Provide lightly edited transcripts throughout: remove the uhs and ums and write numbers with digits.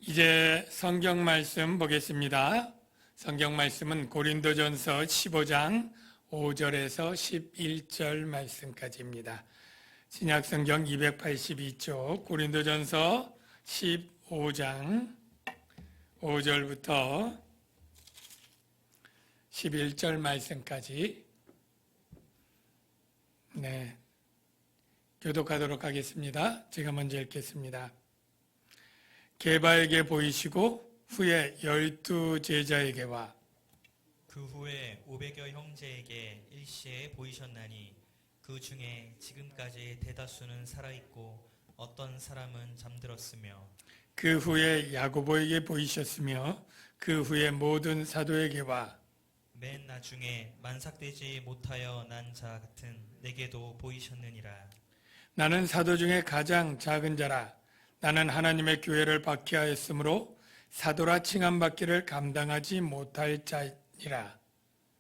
이제 성경 말씀 보겠습니다. 성경 말씀은 고린도전서 15장 5절에서 11절 말씀까지입니다. 신약 성경 282쪽 고린도전서 15장 5절부터 11절 말씀까지 교독하도록 하겠습니다. 제가 먼저 읽겠습니다. 게바에게 보이시고 후에 12 제자에게와 그 후에 500여 형제에게 일시에 보이셨나니 그 중에 지금까지 대다수는 살아있고 어떤 사람은 잠들었으며 그 후에 야고보에게 보이셨으며 그 후에 모든 사도에게와 맨 나중에 만삭되지 못하여 난 자 같은 내게도 보이셨느니라. 나는 사도 중에 가장 작은 자라. 나는 하나님의 교회를 박해하였으므로 사도라 칭함받기를 감당하지 못할 자니라.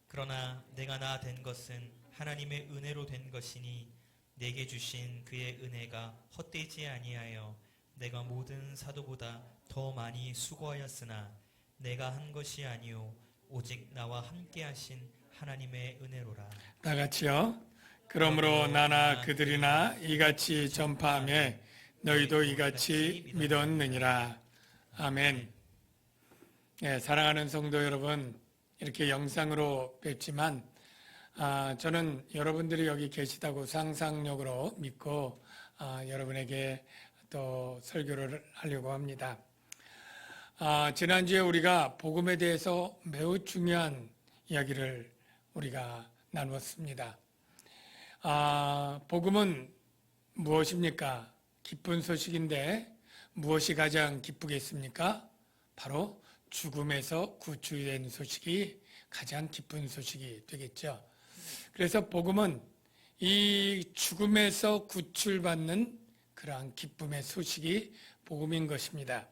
그러나 내가 나 된 것은 하나님의 은혜로 된 것이니 내게 주신 그의 은혜가 헛되지 아니하여 내가 모든 사도보다 더 많이 수고하였으나 내가 한 것이 아니요 오직 나와 함께 하신 하나님의 은혜로라. 다 같이요. 그러므로 나나 그들이나 이같이 전파하며 너희도 이같이 믿었느니라. 아멘. 사랑하는 성도 여러분, 이렇게 영상으로 뵙지만 저는 여러분들이 여기 계시다고 상상력으로 믿고 여러분에게 또 설교를 하려고 합니다. 지난주에 우리가 복음에 대해서 매우 중요한 이야기를 우리가 나누었습니다. 복음은 무엇입니까? 기쁜 소식인데 무엇이 가장 기쁘겠습니까? 바로 죽음에서 구출된 소식이 가장 기쁜 소식이 되겠죠. 그래서 복음은 이 죽음에서 구출받는 그러한 기쁨의 소식이 복음인 것입니다.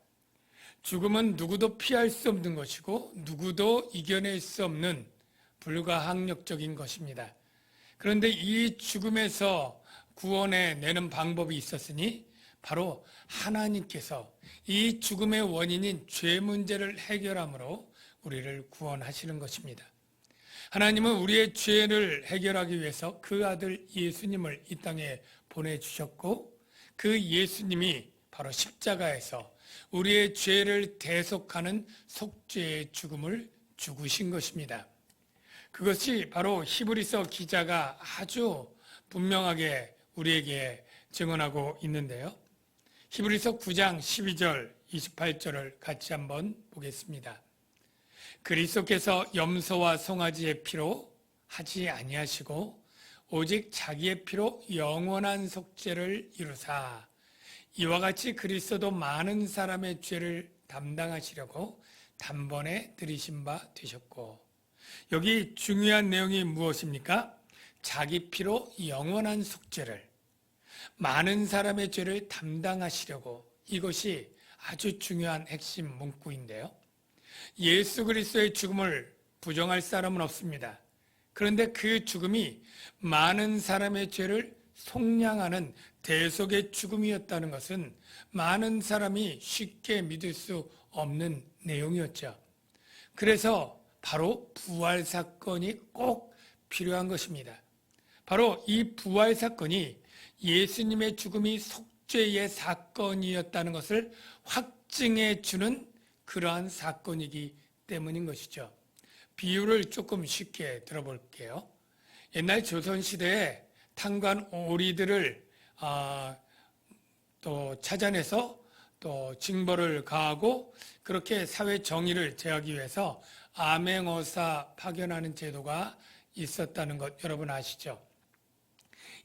죽음은 누구도 피할 수 없는 것이고 누구도 이겨낼 수 없는 불가항력적인 것입니다. 그런데 이 죽음에서 구원해 내는 방법이 있었으니 바로 하나님께서 이 죽음의 원인인 죄 문제를 해결함으로 우리를 구원하시는 것입니다. 하나님은 우리의 죄를 해결하기 위해서 그 아들 예수님을 이 땅에 보내주셨고 그 예수님이 바로 십자가에서 우리의 죄를 대속하는 속죄의 죽음을 죽으신 것입니다. 그것이 바로 히브리서 기자가 아주 분명하게 우리에게 증언하고 있는데요. 히브리서 9장 12절, 28절을 같이 한번 보겠습니다. 그리스도께서 염소와 송아지의 피로 하지 아니하시고 오직 자기의 피로 영원한 속죄를 이루사 이와 같이 그리스도도 많은 사람의 죄를 담당하시려고 단번에 들이신 바 되셨고, 여기 중요한 내용이 무엇입니까? 자기 피로 영원한 속죄를, 많은 사람의 죄를 담당하시려고, 이것이 아주 중요한 핵심 문구인데요. 예수 그리스도의 죽음을 부정할 사람은 없습니다. 그런데 그 죽음이 많은 사람의 죄를 속량하는 대속의 죽음이었다는 것은 많은 사람이 쉽게 믿을 수 없는 내용이었죠. 그래서 바로 부활 사건이 꼭 필요한 것입니다. 바로 이 부활 사건이 예수님의 죽음이 속죄의 사건이었다는 것을 확증해 주는 그러한 사건이기 때문인 것이죠. 비유를 조금 쉽게 들어볼게요. 옛날 조선시대에 탄관 오리들을 또 찾아내서 또 징벌을 가하고 그렇게 사회 정의를 제하기 위해서 암행어사 파견하는 제도가 있었다는 것 여러분 아시죠?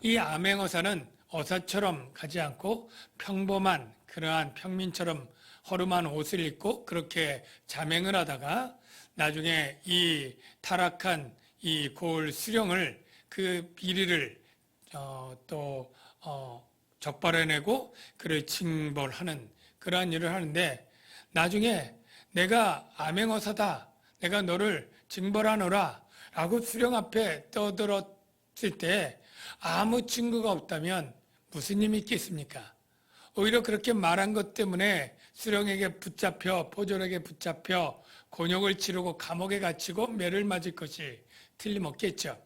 이 암행어사는 어사처럼 가지 않고 평범한 그러한 평민처럼 허름한 옷을 입고 그렇게 잠행을 하다가 나중에 이 타락한 이 고을 수령을 그 비리를 적발해내고 그를 징벌하는 그러한 일을 하는데, 나중에 내가 암행어사다, 내가 너를 징벌하노라 라고 수령 앞에 떠들었을 때 아무 증거가 없다면 무슨 힘이 있겠습니까? 오히려 그렇게 말한 것 때문에 수령에게 붙잡혀 포졸에게 붙잡혀 곤욕을 치르고 감옥에 갇히고 매를 맞을 것이 틀림없겠죠.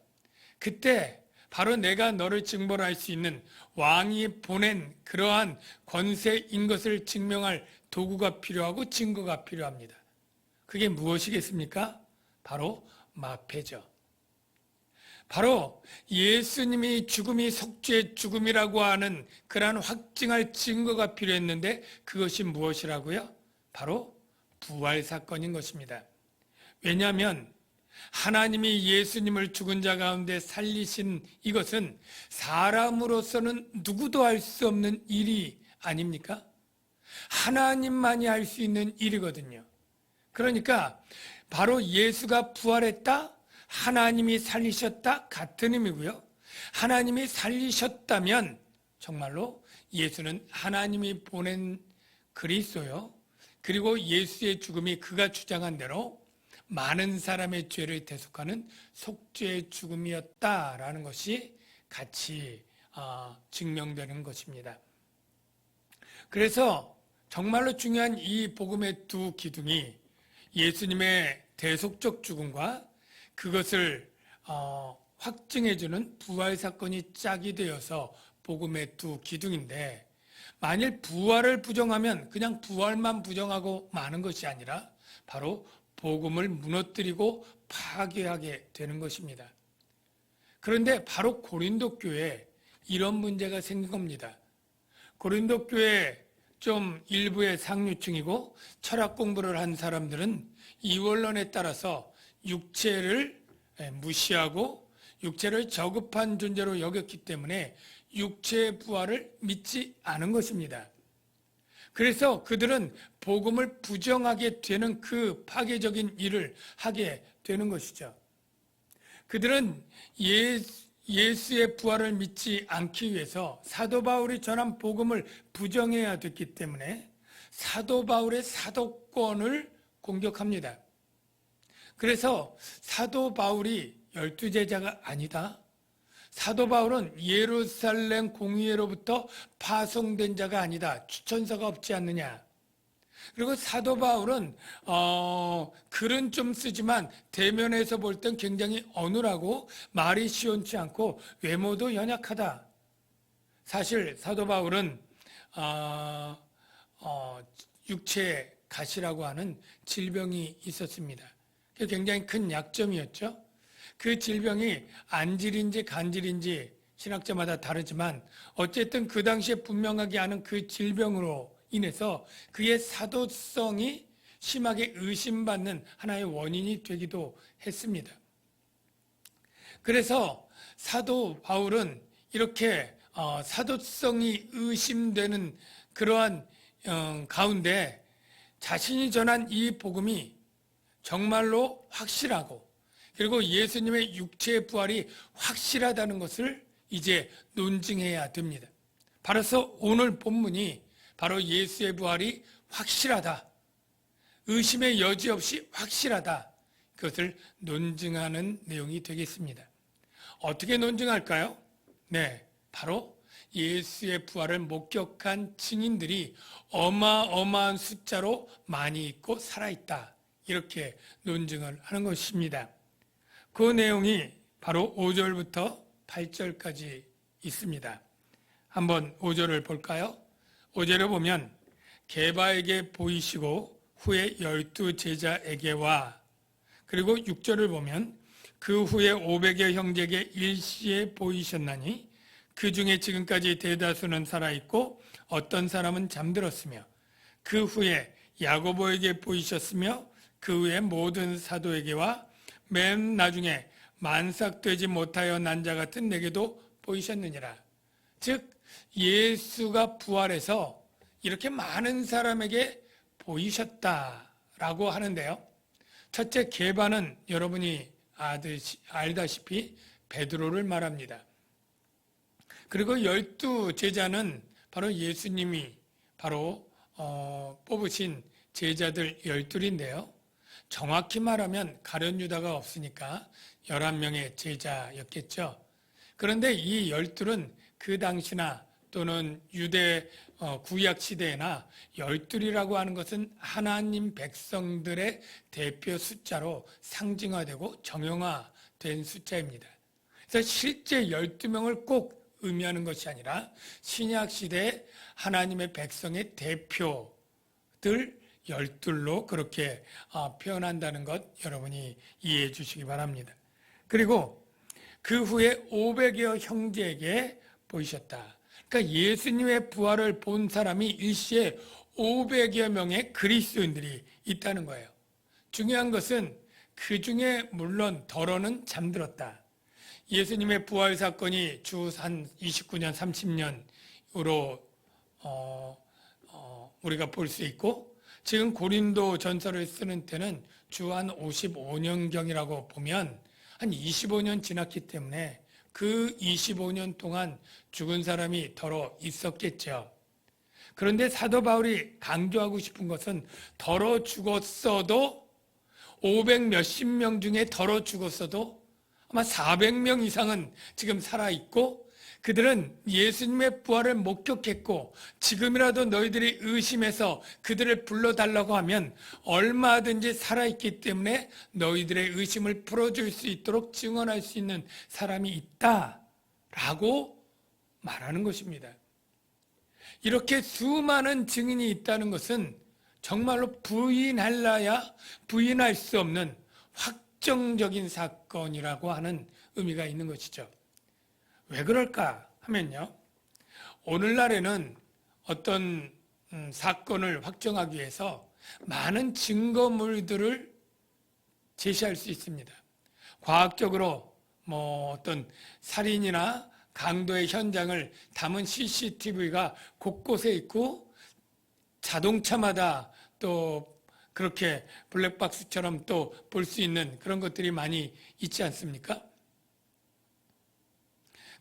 그때 바로 내가 너를 징벌할 수 있는 왕이 보낸 그러한 권세인 것을 증명할 도구가 필요하고 증거가 필요합니다. 그게 무엇이겠습니까? 바로 마패죠. 바로 예수님이 죽음이 속죄의 죽음이라고 하는 그러한 확증할 증거가 필요했는데 그것이 무엇이라고요? 바로 부활 사건인 것입니다. 왜냐하면 하나님이 예수님을 죽은 자 가운데 살리신 이것은 사람으로서는 누구도 할 수 없는 일이 아닙니까? 하나님만이 할 수 있는 일이거든요. 그러니까 바로 예수가 부활했다, 하나님이 살리셨다 같은 의미고요. 하나님이 살리셨다면 정말로 예수는 하나님이 보낸 그리스도요. 그리고 예수의 죽음이 그가 주장한 대로 많은 사람의 죄를 대속하는 속죄의 죽음이었다라는 것이 같이 증명되는 것입니다. 그래서 정말로 중요한 이 복음의 두 기둥이 예수님의 대속적 죽음과 그것을 확증해주는 부활 사건이 짝이 되어서 복음의 두 기둥인데, 만일 부활을 부정하면 그냥 부활만 부정하고 마는 것이 아니라 바로 복음을 무너뜨리고 파괴하게 되는 것입니다. 그런데 바로 고린도 교회에 이런 문제가 생긴 겁니다. 고린도 교회 좀 일부의 상류층이고 철학 공부를 한 사람들은 이원론에 따라서 육체를 무시하고 육체를 저급한 존재로 여겼기 때문에 육체의 부활을 믿지 않은 것입니다. 그래서 그들은 복음을 부정하게 되는 그 파괴적인 일을 하게 되는 것이죠. 그들은 예수의 부활을 믿지 않기 위해서 사도 바울이 전한 복음을 부정해야 됐기 때문에 사도 바울의 사도권을 공격합니다. 그래서 사도 바울이 12제자가 아니다. 사도 바울은 예루살렘 공의회로부터 파송된 자가 아니다. 추천서가 없지 않느냐. 그리고 사도 바울은 글은 좀 쓰지만 대면에서 볼 땐 굉장히 어눌하고 말이 시원치 않고 외모도 연약하다. 사실 사도 바울은 육체 가시라고 하는 질병이 있었습니다. 그게 굉장히 큰 약점이었죠. 그 질병이 안질인지 간질인지 신학자마다 다르지만 어쨌든 그 당시에 분명하게 아는 그 질병으로 인해서 그의 사도성이 심하게 의심받는 하나의 원인이 되기도 했습니다. 그래서 사도 바울은 이렇게 사도성이 의심되는 그러한 가운데 자신이 전한 이 복음이 정말로 확실하고 그리고 예수님의 육체의 부활이 확실하다는 것을 이제 논증해야 됩니다. 바로서 오늘 본문이 바로 예수의 부활이 확실하다, 의심의 여지 없이 확실하다, 그것을 논증하는 내용이 되겠습니다. 어떻게 논증할까요? 네, 바로 예수의 부활을 목격한 증인들이 어마어마한 숫자로 많이 있고 살아있다, 이렇게 논증을 하는 것입니다. 그 내용이 바로 5절부터 8절까지 있습니다. 한번 5절을 볼까요? 5절에 보면 게바에게 보이시고 후에 12 제자에게와, 그리고 6절을 보면 그 후에 500여 형제에게 일시에 보이셨나니 그 중에 지금까지 대다수는 살아있고 어떤 사람은 잠들었으며 그 후에 야고보에게 보이셨으며 그 후에 모든 사도에게와 맨 나중에 만삭되지 못하여 난 자 같은 내게도 보이셨느니라. 즉 예수가 부활해서 이렇게 많은 사람에게 보이셨다라고 하는데요. 첫째 게바는 여러분이 알다시피 베드로를 말합니다. 그리고 12 제자는 바로 예수님이 바로 뽑으신 제자들 12인데요. 정확히 말하면 가룟 유다가 없으니까 11명의 제자였겠죠. 그런데 이 12은 그 당시나 또는 유대 구약 시대에나 열둘이라고 하는 것은 하나님 백성들의 대표 숫자로 상징화되고 정형화된 숫자입니다. 그래서 실제 12명을 꼭 의미하는 것이 아니라 신약 시대 하나님의 백성의 대표들 12로 그렇게 표현한다는 것 여러분이 이해해 주시기 바랍니다. 그리고 그 후에 500여 형제에게 보이셨다. 그러니까 예수님의 부활을 본 사람이 일시에 500여 명의 그리스도인들이 있다는 거예요. 중요한 것은 그 중에 물론 더러는 잠들었다. 예수님의 부활 사건이 주 한 29년, 30년으로 우리가 볼 수 있고, 지금 고린도 전서를 쓰는 때는 주 한 55년경이라고 보면 한 25년 지났기 때문에 그 25년 동안 죽은 사람이 더러 있었겠죠. 그런데 사도 바울이 강조하고 싶은 것은 더러 죽었어도 500 몇십 명 중에 더러 죽었어도 아마 400명 이상은 지금 살아있고 그들은 예수님의 부활을 목격했고 지금이라도 너희들이 의심해서 그들을 불러달라고 하면 얼마든지 살아있기 때문에 너희들의 의심을 풀어줄 수 있도록 증언할 수 있는 사람이 있다라고 말하는 것입니다. 이렇게 수많은 증인이 있다는 것은 정말로 부인할라야 부인할 수 없는 확정적인 사건이라고 하는 의미가 있는 것이죠. 왜 그럴까 하면요, 오늘날에는 어떤 사건을 확정하기 위해서 많은 증거물들을 제시할 수 있습니다. 과학적으로 어떤 살인이나 강도의 현장을 담은 CCTV가 곳곳에 있고 자동차마다 또 그렇게 블랙박스처럼 또 볼 수 있는 그런 것들이 많이 있지 않습니까?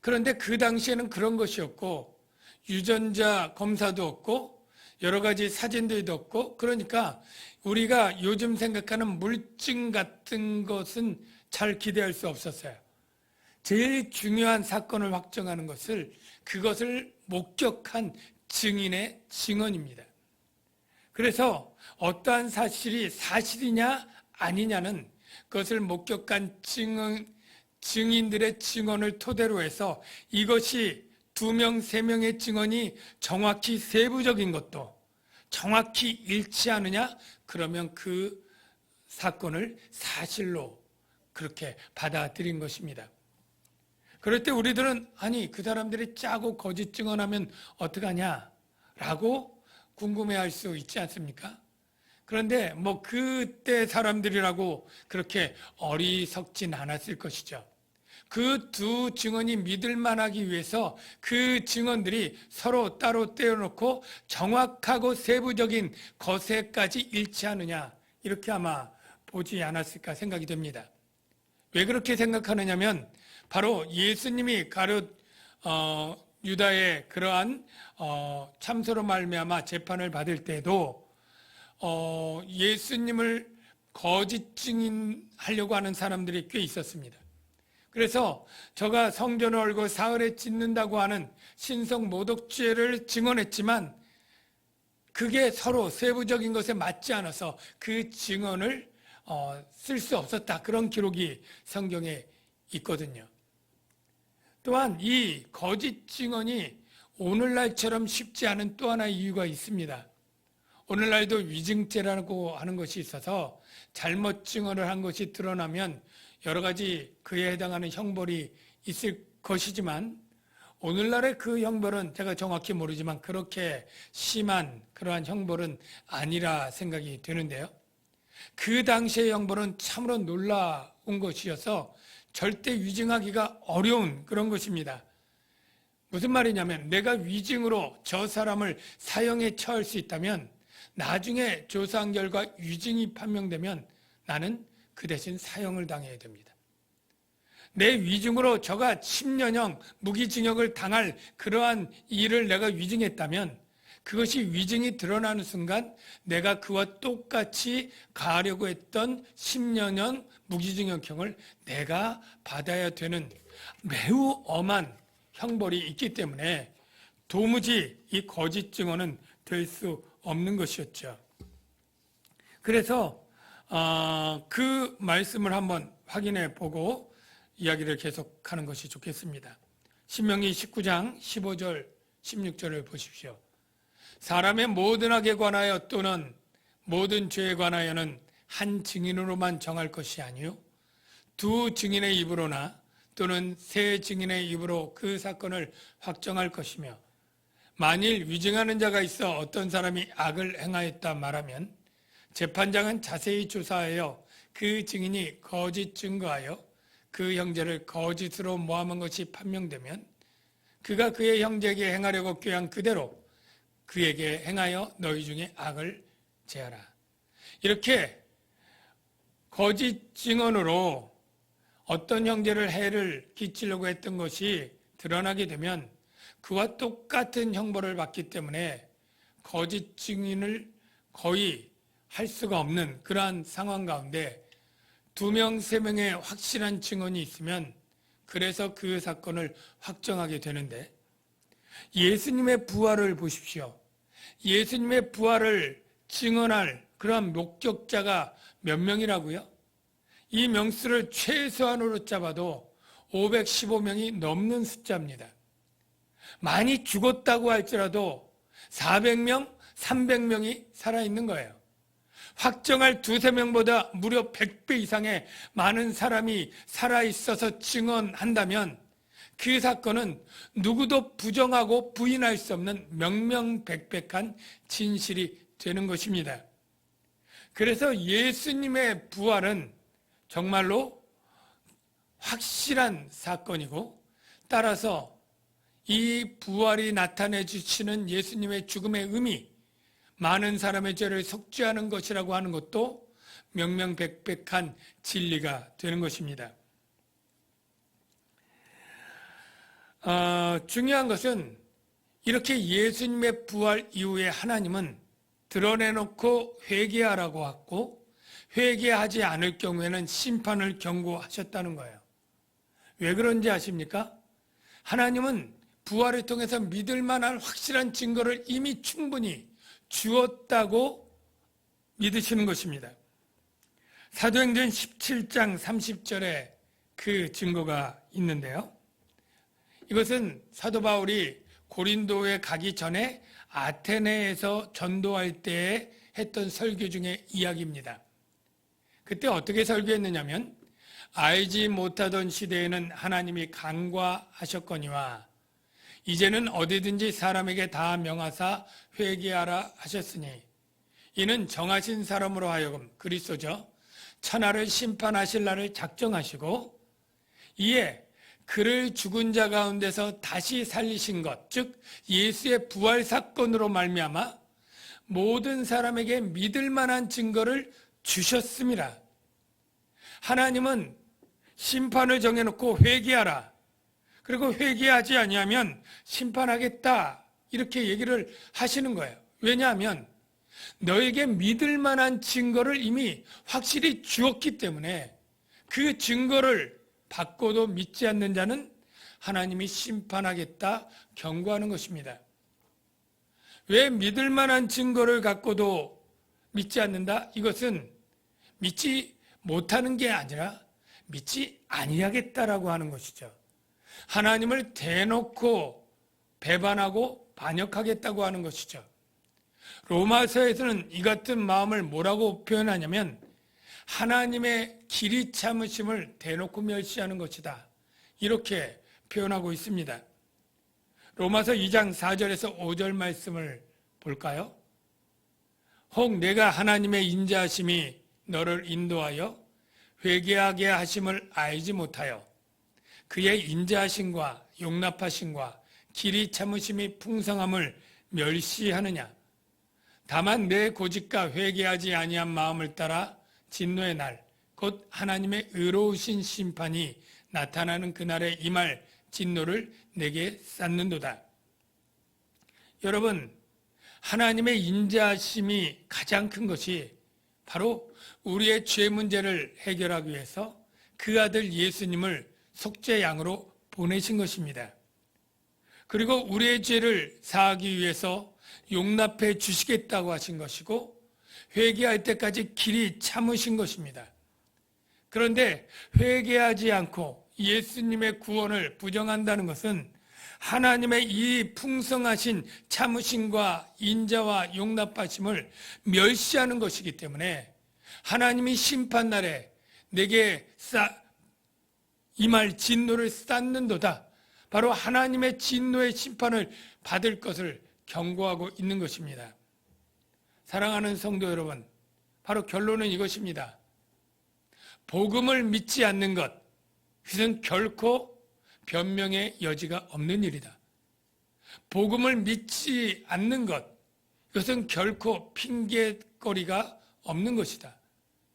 그런데 그 당시에는 그런 것이 없고 유전자 검사도 없고 여러 가지 사진들도 없고, 그러니까 우리가 요즘 생각하는 물증 같은 것은 잘 기대할 수 없었어요. 제일 중요한 사건을 확정하는 것을 그것을 목격한 증인의 증언입니다. 그래서 어떠한 사실이 사실이냐 아니냐는 그것을 목격한 증인들의 증언을 토대로 해서 이것이 2명, 3명의 증언이 정확히 세부적인 것도 정확히 일치하느냐, 그러면 그 사건을 사실로 그렇게 받아들인 것입니다. 그럴 때 우리들은 아니 그 사람들이 짜고 거짓 증언하면 어떡하냐라고 궁금해할 수 있지 않습니까? 그런데 그때 사람들이라고 그렇게 어리석진 않았을 것이죠. 그 두 증언이 믿을 만하기 위해서 그 증언들이 서로 따로 떼어놓고 정확하고 세부적인 것에까지 일치하느냐, 이렇게 아마 보지 않았을까 생각이 됩니다. 왜 그렇게 생각하느냐면 바로 예수님이 가룟 유다의 그러한 참소로 말미암아 재판을 받을 때도 예수님을 거짓 증인하려고 하는 사람들이 꽤 있었습니다. 그래서 저가 성전을 얼고 사흘에 찢는다고 하는 신성 모독죄를 증언했지만 그게 서로 세부적인 것에 맞지 않아서 그 증언을 쓸 수 없었다, 그런 기록이 성경에 있거든요. 또한 이 거짓 증언이 오늘날처럼 쉽지 않은 또 하나의 이유가 있습니다. 오늘날도 위증죄라고 하는 것이 있어서 잘못 증언을 한 것이 드러나면 여러 가지 그에 해당하는 형벌이 있을 것이지만 오늘날의 그 형벌은 제가 정확히 모르지만 그렇게 심한 그러한 형벌은 아니라 생각이 되는데요. 그 당시의 형벌은 참으로 놀라운 것이어서 절대 위증하기가 어려운 그런 것입니다. 무슨 말이냐면 내가 위증으로 저 사람을 사형에 처할 수 있다면 나중에 조사한 결과 위증이 판명되면 나는 그 대신 사형을 당해야 됩니다. 내 위증으로 저가 10년형 무기징역을 당할 그러한 일을 내가 위증했다면 그것이 위증이 드러나는 순간 내가 그와 똑같이 가하려고 했던 10년형 무기징역형을 내가 받아야 되는 매우 엄한 형벌이 있기 때문에 도무지 이 거짓 증언은 될 수 없는 것이었죠. 그래서 그 말씀을 한번 확인해 보고 이야기를 계속하는 것이 좋겠습니다. 신명기 19장 15절 16절을 보십시오. 사람의 모든 악에 관하여 또는 모든 죄에 관하여는 한 증인으로만 정할 것이 아니요 두 증인의 입으로나 또는 세 증인의 입으로 그 사건을 확정할 것이며 만일 위증하는 자가 있어 어떤 사람이 악을 행하였다 말하면 재판장은 자세히 조사하여 그 증인이 거짓 증거하여 그 형제를 거짓으로 모함한 것이 판명되면 그가 그의 형제에게 행하려고 꾀한 그대로 그에게 행하여 너희 중에 악을 제하라. 이렇게 거짓 증언으로 어떤 형제를 해를 끼치려고 했던 것이 드러나게 되면 그와 똑같은 형벌을 받기 때문에 거짓 증인을 거의 할 수가 없는 그러한 상황 가운데 2명, 3명의 확실한 증언이 있으면 그래서 그 사건을 확정하게 되는데 예수님의 부활을 보십시오. 예수님의 부활을 증언할 그러한 목격자가 몇 명이라고요? 이 명수를 최소한으로 잡아도 515명이 넘는 숫자입니다. 많이 죽었다고 할지라도 400명, 300명이 살아있는 거예요. 확정할 2~3명보다 무려 100배 이상의 많은 사람이 살아있어서 증언한다면 그 사건은 누구도 부정하고 부인할 수 없는 명명백백한 진실이 되는 것입니다. 그래서 예수님의 부활은 정말로 확실한 사건이고 따라서 이 부활이 나타내 주시는 예수님의 죽음의 의미, 많은 사람의 죄를 속죄하는 것이라고 하는 것도 명명백백한 진리가 되는 것입니다. 중요한 것은 이렇게 예수님의 부활 이후에 하나님은 드러내놓고 회개하라고 하고 회개하지 않을 경우에는 심판을 경고하셨다는 거예요. 왜 그런지 아십니까? 하나님은 부활을 통해서 믿을 만한 확실한 증거를 이미 충분히 주었다고 믿으시는 것입니다. 사도행전 17장 30절에 그 증거가 있는데요. 이것은 사도 바울이 고린도에 가기 전에 아테네에서 전도할 때에 했던 설교 중에 이야기입니다. 그때 어떻게 설교했느냐면 알지 못하던 시대에는 하나님이 간과하셨거니와 이제는 어디든지 사람에게 다 명하사 회개하라 하셨으니 이는 정하신 사람으로 하여금 그리스도죠. 천하를 심판하실 날을 작정하시고 이에 그를 죽은 자 가운데서 다시 살리신 것, 즉 예수의 부활 사건으로 말미암아 모든 사람에게 믿을 만한 증거를 주셨습니다. 하나님은 심판을 정해놓고 회개하라. 그리고 회개하지 아니하면 심판하겠다. 이렇게 얘기를 하시는 거예요. 왜냐하면 너에게 믿을 만한 증거를 이미 확실히 주었기 때문에 그 증거를 받고도 믿지 않는 자는 하나님이 심판하겠다 경고하는 것입니다. 왜 믿을 만한 증거를 갖고도 믿지 않는다? 이것은 믿지 못하는 게 아니라 믿지 아니하겠다라고 하는 것이죠. 하나님을 대놓고 배반하고 반역하겠다고 하는 것이죠. 로마서에서는 이 같은 마음을 뭐라고 표현하냐면 하나님의 길이 참으심을 대놓고 멸시하는 것이다. 이렇게 표현하고 있습니다. 로마서 2장 4절에서 5절 말씀을 볼까요? 혹 내가 하나님의 인자하심이 너를 인도하여 회개하게 하심을 알지 못하여 그의 인자하심과 용납하심과 길이 참으심이 풍성함을 멸시하느냐. 다만 내 고집과 회개하지 아니한 마음을 따라 진노의 날, 곧 하나님의 의로우신 심판이 나타나는 그날에 임할 진노를 내게 쌓는도다. 여러분, 하나님의 인자하심이 가장 큰 것이 바로 우리의 죄 문제를 해결하기 위해서 그 아들 예수님을 속죄양으로 보내신 것입니다. 그리고 우리의 죄를 사하기 위해서 용납해 주시겠다고 하신 것이고 회개할 때까지 길이 참으신 것입니다. 그런데 회개하지 않고 예수님의 구원을 부정한다는 것은 하나님의 이 풍성하신 참으심과 인자와 용납하심을 멸시하는 것이기 때문에 하나님이 심판날에 내게 임할 진노를 쌓는도다. 바로 하나님의 진노의 심판을 받을 것을 경고하고 있는 것입니다. 사랑하는 성도 여러분, 바로 결론은 이것입니다. 복음을 믿지 않는 것, 그것은 결코 변명의 여지가 없는 일이다. 복음을 믿지 않는 것, 이것은 결코 핑계거리가 없는 것이다.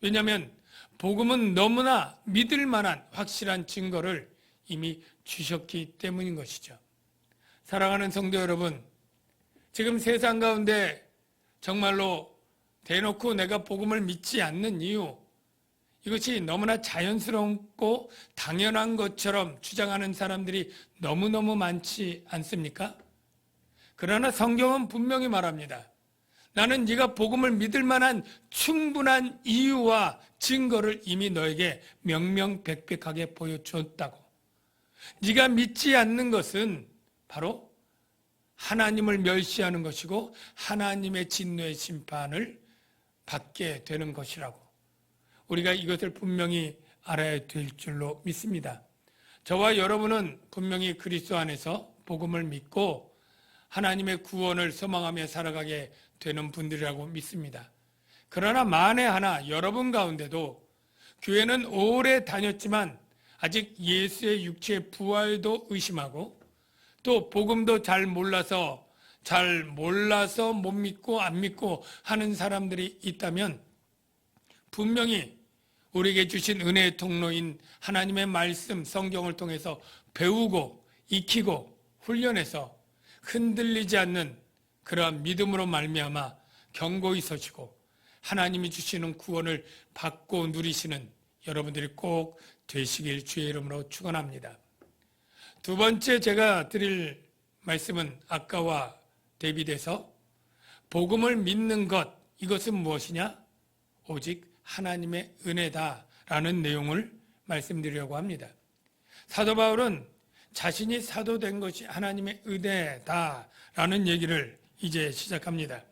왜냐하면 복음은 너무나 믿을 만한 확실한 증거를 이미 주셨기 때문인 것이죠. 사랑하는 성도 여러분, 지금 세상 가운데 정말로 대놓고 내가 복음을 믿지 않는 이유, 이것이 너무나 자연스럽고 당연한 것처럼 주장하는 사람들이 너무너무 많지 않습니까? 그러나 성경은 분명히 말합니다. 나는 네가 복음을 믿을 만한 충분한 이유와 증거를 이미 너에게 명명백백하게 보여줬다고. 네가 믿지 않는 것은 바로 하나님을 멸시하는 것이고 하나님의 진노의 심판을 받게 되는 것이라고. 우리가 이것을 분명히 알아야 될 줄로 믿습니다. 저와 여러분은 분명히 그리스도 안에서 복음을 믿고 하나님의 구원을 소망하며 살아가게 되는 분들이라고 믿습니다. 그러나 만에 하나 여러분 가운데도 교회는 오래 다녔지만 아직 예수의 육체의 부활도 의심하고 또 복음도 잘 몰라서 못 믿고 안 믿고 하는 사람들이 있다면 분명히 우리에게 주신 은혜의 통로인 하나님의 말씀 성경을 통해서 배우고 익히고 훈련해서 흔들리지 않는 그러한 믿음으로 말미암아 견고히 서시고 하나님이 주시는 구원을 받고 누리시는 여러분들이 꼭 되시길 주의 이름으로 축원합니다. 두 번째 제가 드릴 말씀은 아까와 대비돼서 복음을 믿는 것, 이것은 무엇이냐? 오직 하나님의 은혜다라는 내용을 말씀드리려고 합니다. 사도 바울은 자신이 사도된 것이 하나님의 은혜다라는 얘기를 이제 시작합니다.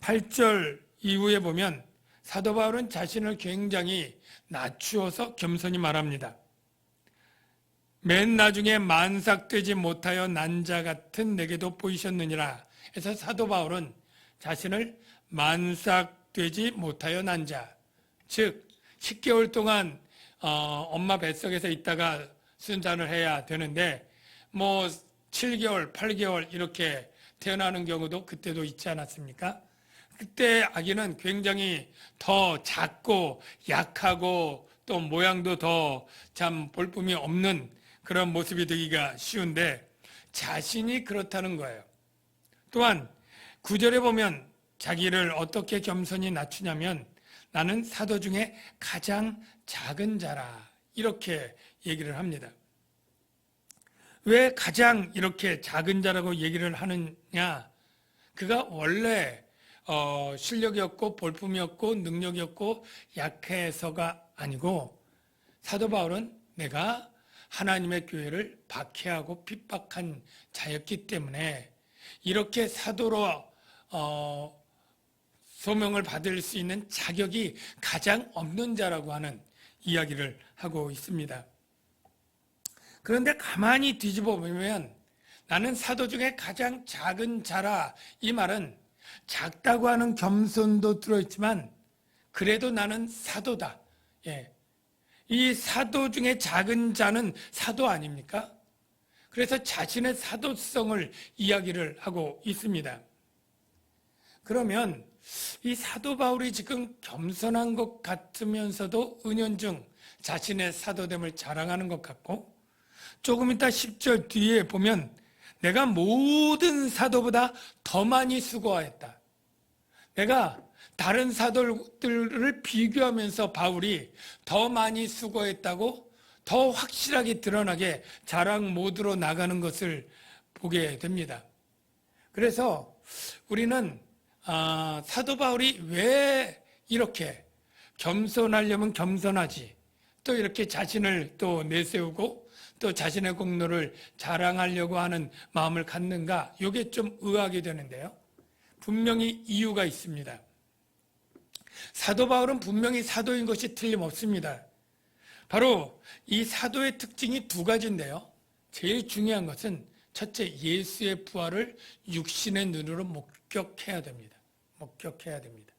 8절 이후에 보면 사도 바울은 자신을 굉장히 낮추어서 겸손히 말합니다. 맨 나중에 만삭되지 못하여 난 자 같은 내게도 보이셨느니라. 그래서 사도 바울은 자신을 만삭되지 못하여 난 자, 즉 10개월 동안 엄마 뱃속에서 있다가 순산을 해야 되는데 7개월, 8개월 이렇게 태어나는 경우도 그때도 있지 않았습니까? 그때 아기는 굉장히 더 작고 약하고 또 모양도 더 참 볼품이 없는 그런 모습이 되기가 쉬운데 자신이 그렇다는 거예요. 또한 9절에 보면 자기를 어떻게 겸손히 낮추냐면 나는 사도 중에 가장 작은 자라 이렇게 얘기를 합니다. 왜 가장 이렇게 작은 자라고 얘기를 하느냐? 그가 원래 실력이 없고 볼품이 없고 능력이 없고 약해서가 아니고 사도 바울은 내가 하나님의 교회를 박해하고 핍박한 자였기 때문에 이렇게 사도로 소명을 받을 수 있는 자격이 가장 없는 자라고 하는 이야기를 하고 있습니다. 그런데 가만히 뒤집어 보면 나는 사도 중에 가장 작은 자라, 이 말은 작다고 하는 겸손도 들어있지만 그래도 나는 사도다. 이 사도 중에 작은 자는 사도 아닙니까? 그래서 자신의 사도성을 이야기를 하고 있습니다. 그러면 이 사도 바울이 지금 겸손한 것 같으면서도 은연중 자신의 사도됨을 자랑하는 것 같고 조금 이따 10절 뒤에 보면 내가 모든 사도보다 더 많이 수고하였다. 내가 다른 사도들을 비교하면서 바울이 더 많이 수고했다고 더 확실하게 드러나게 자랑 모드로 나가는 것을 보게 됩니다. 그래서 우리는 사도 바울이 왜 이렇게 겸손하려면 겸손하지, 또 이렇게 자신을 또 내세우고 또 자신의 공로를 자랑하려고 하는 마음을 갖는가, 이게 좀 의아하게 되는데요. 분명히 이유가 있습니다. 사도 바울은 분명히 사도인 것이 틀림없습니다. 바로 이 사도의 특징이 두 가지인데요. 제일 중요한 것은 첫째, 예수의 부활을 육신의 눈으로 목격해야 됩니다. 목격해야 됩니다.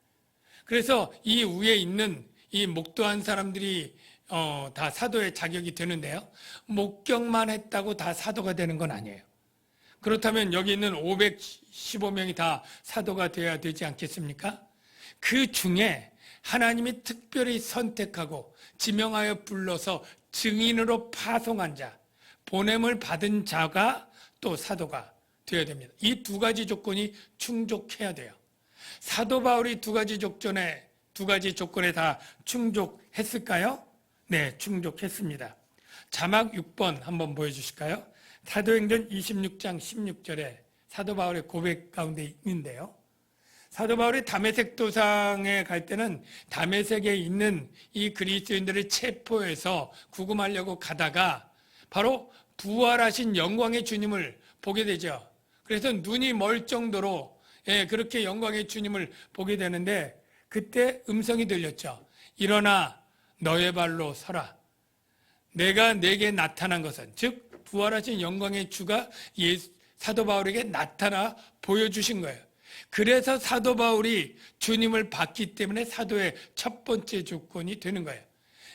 그래서 이 위에 있는 이 목도한 사람들이 다 사도의 자격이 되는데요. 목격만 했다고 다 사도가 되는 건 아니에요. 그렇다면 여기 있는 515명이 다 사도가 되어야 되지 않겠습니까? 그 중에 하나님이 특별히 선택하고 지명하여 불러서 증인으로 파송한 자, 보냄을 받은 자가 또 사도가 되어야 됩니다. 이 두 가지 조건이 충족해야 돼요. 사도 바울이 두 가지 조건에 다 충족했을까요? 네, 충족했습니다. 자막 6번 한번 보여주실까요? 사도행전 26장 16절에 사도 바울의 고백 가운데 있는데요. 사도 바울이 다메섹 도상에 갈 때는 다메섹에 있는 이 그리스도인들을 체포해서 구금하려고 가다가 바로 부활하신 영광의 주님을 보게 되죠. 그래서 눈이 멀 정도로 그렇게 영광의 주님을 보게 되는데 그때 음성이 들렸죠. 일어나 너의 발로 서라. 내가 내게 나타난 것은, 즉 부활하신 영광의 주가 사도 바울에게 나타나 보여주신 거예요. 그래서 사도 바울이 주님을 봤기 때문에 사도의 첫 번째 조건이 되는 거예요.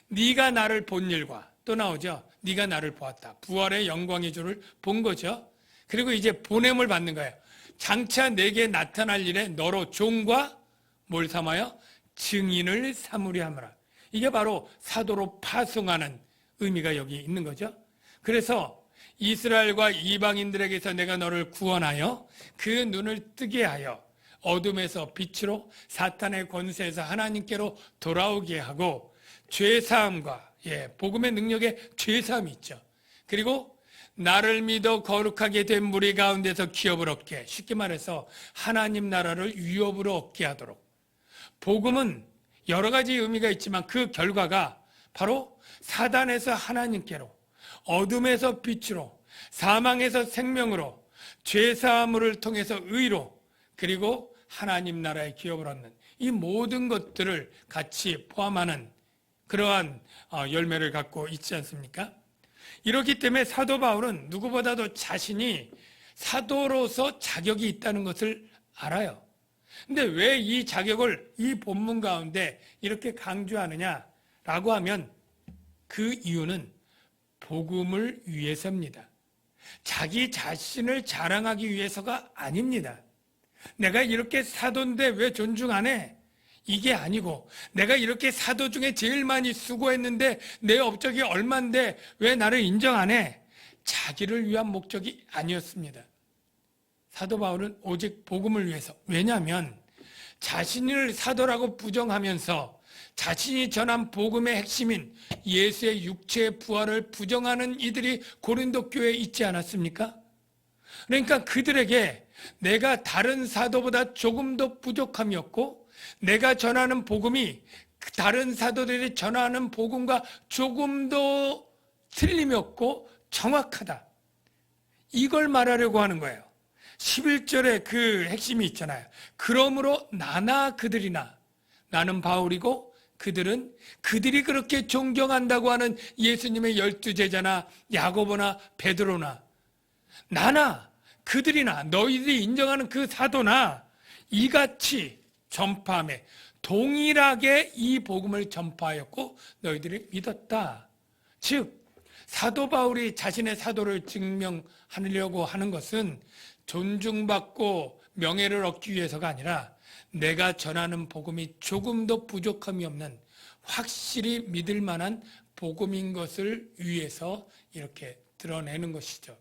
네가 나를 본 일과, 또 나오죠. 네가 나를 보았다. 부활의 영광의 주를 본 거죠. 그리고 이제 보냄을 받는 거예요. 장차 내게 나타날 일에 너로 종과 뭘 삼아요? 증인을 삼으려 함이라. 이게 바로 사도로 파송하는 의미가 여기 있는 거죠. 그래서 이스라엘과 이방인들에게서 내가 너를 구원하여 그 눈을 뜨게 하여 어둠에서 빛으로 사탄의 권세에서 하나님께로 돌아오게 하고 죄사함과 복음의 능력에 죄사함이 있죠. 그리고 나를 믿어 거룩하게 된 무리 가운데서 기업을 얻게, 쉽게 말해서 하나님 나라를 위협으로 얻게 하도록. 복음은 여러 가지 의미가 있지만 그 결과가 바로 사단에서 하나님께로, 어둠에서 빛으로, 사망에서 생명으로, 죄사함을 통해서 의로, 그리고 하나님 나라의 기업을 얻는 이 모든 것들을 같이 포함하는 그러한 열매를 갖고 있지 않습니까? 이렇기 때문에 사도 바울은 누구보다도 자신이 사도로서 자격이 있다는 것을 알아요. 근데 왜 이 자격을 이 본문 가운데 이렇게 강조하느냐라고 하면 그 이유는 복음을 위해서입니다. 자기 자신을 자랑하기 위해서가 아닙니다. 내가 이렇게 사도인데 왜 존중 안 해? 이게 아니고, 내가 이렇게 사도 중에 제일 많이 수고했는데 내 업적이 얼만데 왜 나를 인정 안 해? 자기를 위한 목적이 아니었습니다. 사도 바울은 오직 복음을 위해서. 왜냐하면 자신을 사도라고 부정하면서 자신이 전한 복음의 핵심인 예수의 육체의 부활을 부정하는 이들이 고린도 교회에 있지 않았습니까? 그러니까 그들에게 내가 다른 사도보다 조금 더 부족함이 없고, 내가 전하는 복음이 다른 사도들이 전하는 복음과 조금 더 틀림이 없고 정확하다. 이걸 말하려고 하는 거예요. 11절에 그 핵심이 있잖아요. 그러므로 나나 그들이나, 나는 바울이고 그들은 그들이 그렇게 존경한다고 하는 예수님의 12제자나 야고보나 베드로나, 나나 그들이나 너희들이 인정하는 그 사도나 이같이 전파함에 동일하게 이 복음을 전파하였고 너희들이 믿었다. 즉 사도 바울이 자신의 사도를 증명하려고 하는 것은 존중받고 명예를 얻기 위해서가 아니라 내가 전하는 복음이 조금 더 부족함이 없는 확실히 믿을 만한 복음인 것을 위해서 이렇게 드러내는 것이죠.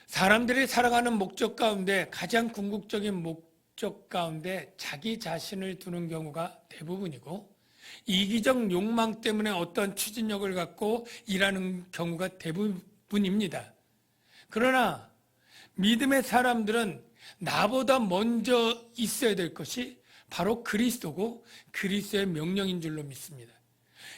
사람들이 살아가는 목적 가운데 가장 궁극적인 목적 가운데 자기 자신을 두는 경우가 대부분이고, 이기적 욕망 때문에 어떤 추진력을 갖고 일하는 경우가 대부분입니다. 그러나 믿음의 사람들은 나보다 먼저 있어야 될 것이 바로 그리스도고 그리스도의 명령인 줄로 믿습니다.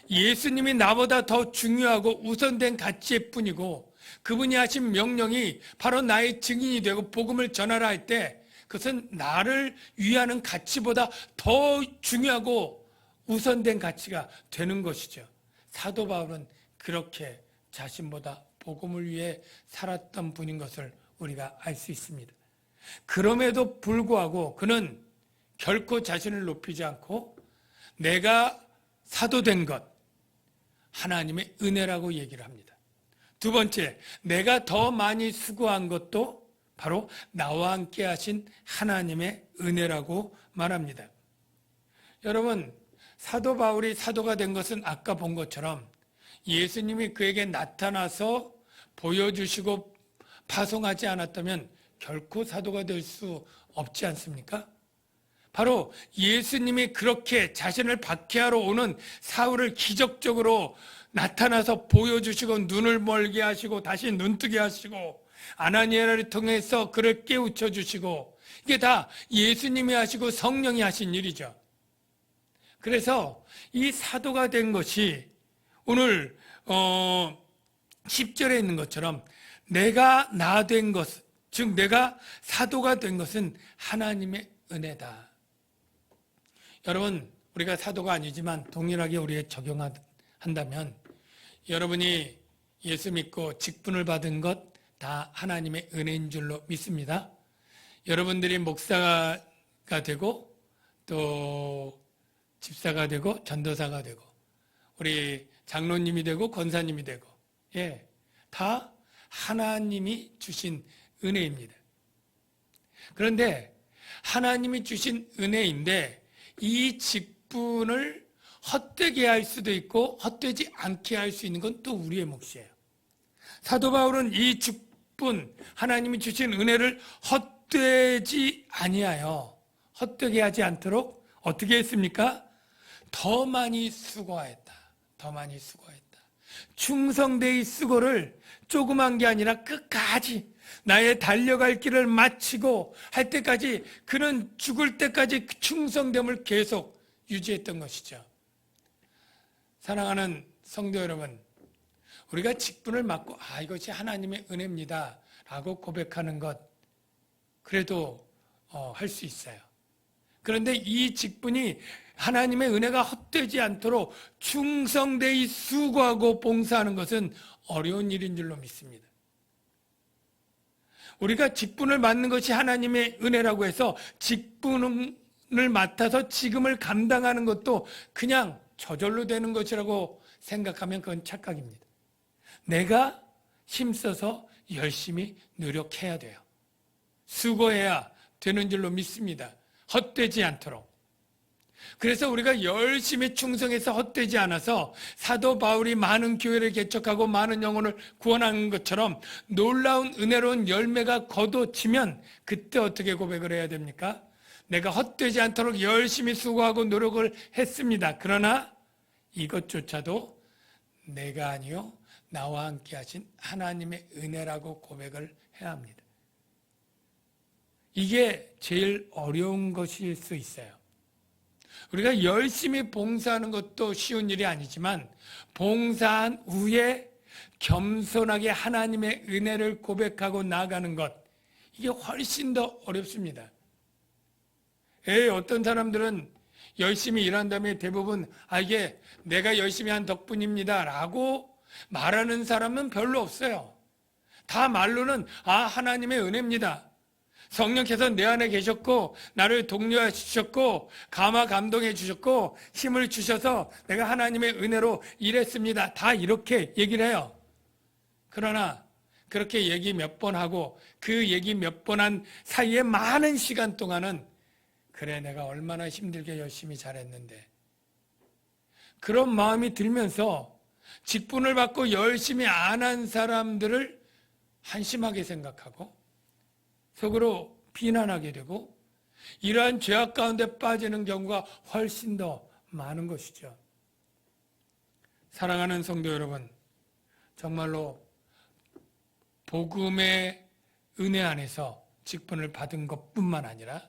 예수님이 나보다 더 중요하고 우선된 가치일 뿐이고 그분이 하신 명령이 바로 나의 증인이 되고 복음을 전하라 할 때 그것은 나를 위하는 가치보다 더 중요하고 우선된 가치가 되는 것이죠. 사도 바울은 그렇게 자신보다 복음을 위해 살았던 분인 것을 우리가 알 수 있습니다. 그럼에도 불구하고 그는 결코 자신을 높이지 않고 내가 사도된 것, 하나님의 은혜라고 얘기를 합니다. 두 번째, 내가 더 많이 수고한 것도 바로 나와 함께 하신 하나님의 은혜라고 말합니다. 여러분, 사도 바울이 사도가 된 것은 아까 본 것처럼 예수님이 그에게 나타나서 보여주시고 파송하지 않았다면 결코 사도가 될 수 없지 않습니까? 바로 예수님이 그렇게 자신을 박해하러 오는 사울을 기적적으로 나타나서 보여주시고 눈을 멀게 하시고 다시 눈뜨게 하시고 아나니아를 통해서 그를 깨우쳐 주시고 이게 다 예수님이 하시고 성령이 하신 일이죠. 그래서 이 사도가 된 것이 오늘 10절에 있는 것처럼 내가 나 된 것, 즉 내가 사도가 된 것은 하나님의 은혜다. 여러분, 우리가 사도가 아니지만 동일하게 우리에 적용한다면 여러분이 예수 믿고 직분을 받은 것 다 하나님의 은혜인 줄로 믿습니다. 여러분들이 목사가 되고 또 집사가 되고 전도사가 되고 우리 장로님이 되고 권사님이 되고 다 하나님이 주신 은혜입니다. 그런데 하나님이 주신 은혜인데 이 직분을 헛되게 할 수도 있고 헛되지 않게 할 수 있는 건 또 우리의 몫이에요. 사도 바울은 이 직분, 하나님이 주신 은혜를 헛되지 아니하여 헛되게 하지 않도록 어떻게 했습니까? 더 많이 수고하였다. 더 많이 수고했다. 충성되이 수고를 조그만 게 아니라 끝까지 나의 달려갈 길을 마치고 할 때까지 그는 죽을 때까지 충성됨을 계속 유지했던 것이죠. 사랑하는 성도 여러분, 우리가 직분을 맡고 이것이 하나님의 은혜입니다 라고 고백하는 것 그래도 할 수 있어요. 그런데 이 직분이 하나님의 은혜가 헛되지 않도록 충성되이 수고하고 봉사하는 것은 어려운 일인 줄로 믿습니다. 우리가 직분을 맡는 것이 하나님의 은혜라고 해서 직분을 맡아서 직임을 감당하는 것도 그냥 저절로 되는 것이라고 생각하면 그건 착각입니다. 내가 힘써서 열심히 노력해야 돼요. 수고해야 되는 줄로 믿습니다. 헛되지 않도록. 그래서 우리가 열심히 충성해서 헛되지 않아서 사도 바울이 많은 교회를 개척하고 많은 영혼을 구원하는 것처럼 놀라운 은혜로운 열매가 거둬지면 그때 어떻게 고백을 해야 됩니까? 내가 헛되지 않도록 열심히 수고하고 노력을 했습니다. 그러나 이것조차도 내가 아니요 나와 함께 하신 하나님의 은혜라고 고백을 해야 합니다. 이게 제일 어려운 것일 수 있어요. 우리가 열심히 봉사하는 것도 쉬운 일이 아니지만 봉사한 후에 겸손하게 하나님의 은혜를 고백하고 나아가는 것 이게 훨씬 더 어렵습니다. 어떤 사람들은 열심히 일한 다음에 대부분 이게 내가 열심히 한 덕분입니다 라고 말하는 사람은 별로 없어요. 다 말로는 하나님의 은혜입니다. 성령께서 내 안에 계셨고 나를 독려해 주셨고 감동해 주셨고 힘을 주셔서 내가 하나님의 은혜로 일했습니다. 다 이렇게 얘기를 해요. 그러나 그렇게 얘기 몇 번 하고 그 얘기 몇 번 한 사이에 많은 시간 동안은 그래 내가 얼마나 힘들게 열심히 잘했는데 그런 마음이 들면서 직분을 받고 열심히 안 한 사람들을 한심하게 생각하고 속으로 비난하게 되고 이러한 죄악 가운데 빠지는 경우가 훨씬 더 많은 것이죠. 사랑하는 성도 여러분, 정말로 복음의 은혜 안에서 직분을 받은 것뿐만 아니라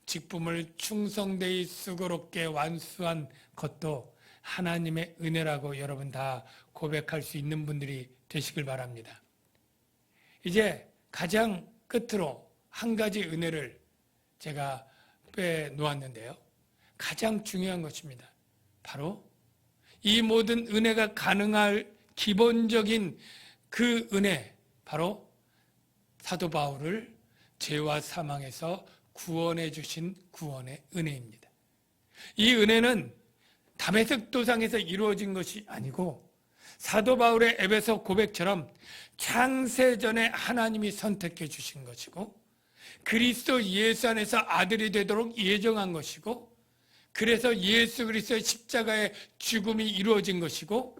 직분을 충성되이 수고롭게 완수한 것도 하나님의 은혜라고 여러분 다 고백할 수 있는 분들이 되시길 바랍니다. 이제 가장 끝으로 한 가지 은혜를 제가 빼놓았는데요. 가장 중요한 것입니다. 바로 이 모든 은혜가 가능할 기본적인 그 은혜, 바로 사도 바울을 죄와 사망에서 구원해 주신 구원의 은혜입니다. 이 은혜는 다메섹 도상에서 이루어진 것이 아니고 사도 바울의 에베소 고백처럼 창세전에 하나님이 선택해 주신 것이고 그리스도 예수 안에서 아들이 되도록 예정한 것이고 그래서 예수 그리스도의 십자가의 죽음이 이루어진 것이고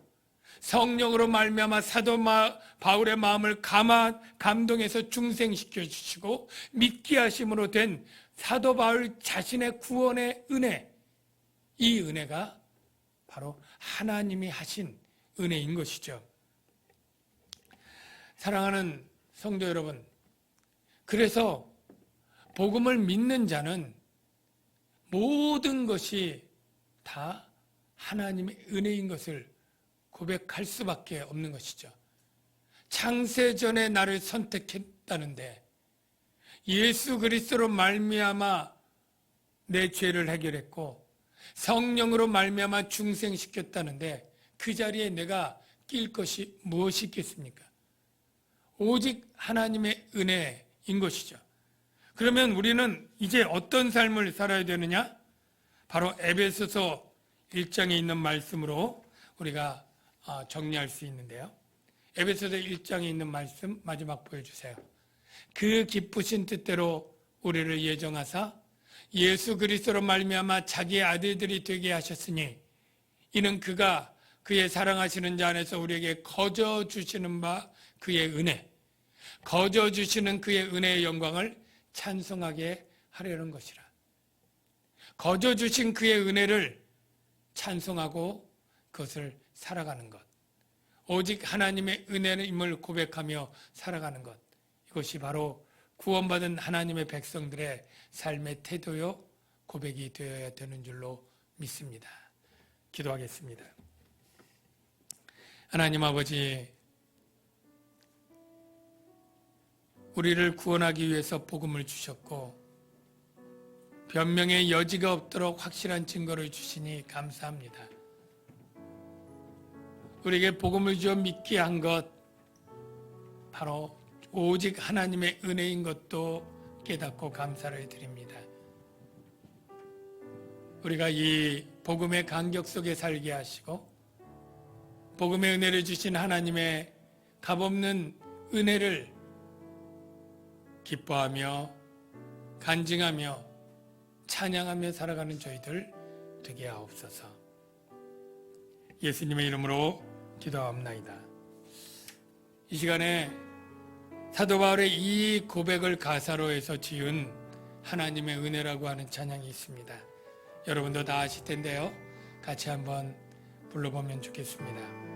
성령으로 말미암아 사도 바울의 마음을 감동해서 중생시켜 주시고 믿게 하심으로 된 사도 바울 자신의 구원의 은혜, 이 은혜가 바로 하나님이 하신 은혜인 것이죠. 사랑하는 성도 여러분, 그래서 복음을 믿는 자는 모든 것이 다 하나님의 은혜인 것을 고백할 수밖에 없는 것이죠. 창세전에 나를 선택했다는데 예수 그리스도로 말미암아 내 죄를 해결했고 성령으로 말미암아 중생시켰다는데 그 자리에 내가 낄 것이 무엇이 있겠습니까? 오직 하나님의 은혜인 것이죠. 그러면 우리는 이제 어떤 삶을 살아야 되느냐? 바로 에베소서 1장에 있는 말씀으로 우리가 정리할 수 있는데요. 에베소서 1장에 있는 말씀 마지막 보여주세요. 그 기쁘신 뜻대로 우리를 예정하사 예수 그리스도로 말미암아 자기의 아들들이 되게 하셨으니 이는 그가 그의 사랑하시는 자 안에서 우리에게 거저 주시는 바 그의 은혜, 거저 주시는 그의 은혜의 영광을 찬송하게 하려는 것이라. 거저 주신 그의 은혜를 찬송하고 그것을 살아가는 것, 오직 하나님의 은혜임을 고백하며 살아가는 것, 이것이 바로 구원받은 하나님의 백성들의 삶의 태도요 고백이 되어야 되는 줄로 믿습니다. 기도하겠습니다. 하나님 아버지, 우리를 구원하기 위해서 복음을 주셨고 변명의 여지가 없도록 확실한 증거를 주시니 감사합니다. 우리에게 복음을 주어 믿게 한 것, 바로 오직 하나님의 은혜인 것도 깨닫고 감사를 드립니다. 우리가 이 복음의 간격 속에 살게 하시고 복음의 은혜를 주신 하나님의 값없는 은혜를 기뻐하며 간증하며 찬양하며 살아가는 저희들 되게 하옵소서. 예수님의 이름으로 기도하옵나이다. 이 시간에 사도 바울의 이 고백을 가사로 해서 지은 하나님의 은혜라고 하는 찬양이 있습니다. 여러분도 다 아실 텐데요. 같이 한번 불러보면 좋겠습니다.